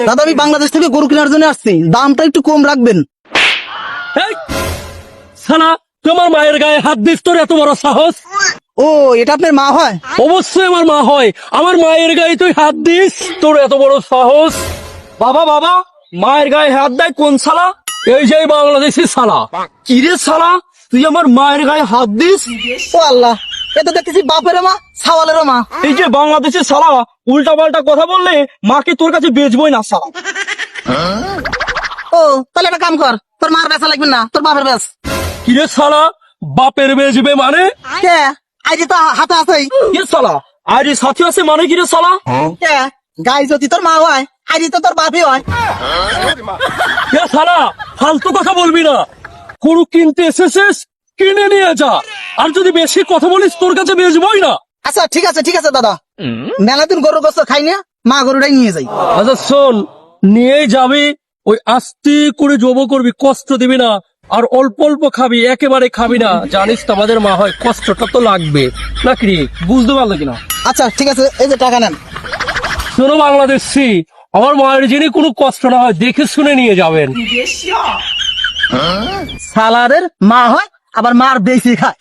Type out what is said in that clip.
দাদা আমি বাংলাদেশ থেকে গরু কেনার জন্য আসছি, দামটা একটু কম রাখবেন। এই, শালা তোমার মায়ের গায়ে হাত দিস, তোর এত বড় সাহস? ও এটা আপনার মা হয়? অবশ্যই আমার মা হয়। আমার মায়ের গায়ে তুই হাত দিস, তোর এত বড় সাহস? বাবা বাবা, মায়ের গায়ে হাত দেয় কোন শালা? এই যে বাংলাদেশি শালা। কি রে শালা, তুই আমার মায়ের গায়ে হাত দিস? ও আল্লাহ, এটা দেখতেছি বাপেরও মা সাওয়ালেরও মা। এই যে বাংলাদেশি শালা, উল্টা পাল্টা কথা বললে মাকে তোর কাছে বেচবই না শালা। ও তাহলে একটা কাম কর, তোর মার বেচা লাগবে না, তোর বাপের বেচ। কি রে শালা, বাপের বেচবে মানে? কে আইডি তো হাতে আছেই। কি শালা, আরে সাথী আছে মানে কি রে শালা? কে গাই যদি তোর মা হয়, আইডি তো তোর বাপই হয়। এ শালা, ফালতু কথা বলবি না। গরু কিনতে এসেছিস, কিনে নিয়ে যা। আর যদি বেশি কথা বলিস তোর কাছে বেচবই না। আচ্ছা ঠিক আছে দাদা, মেলা দিন গরুর গোস্ত খাই না, মা গরুটাই নিয়ে যাই। আচ্ছা শোন, নিয়েই যাবি, ওই আস্তে করে জব করবি, কষ্ট দিবি না। আর অল্প অল্প খাবি, একেবারে খাবি না। জানিস তো আমাদের মা হয়, কষ্টটা তো লাগবে নাকি রে? বুঝতে পারলো কিনা? আচ্ছা ঠিক আছে, এই যে টাকা নেন। শোনো বাংলাদেশি, আমার মায়ের যিনি কোনো কষ্ট না হয় দেখে শুনে নিয়ে যাবেন। সালারের মা হয়, আবার মার বেশি খায়।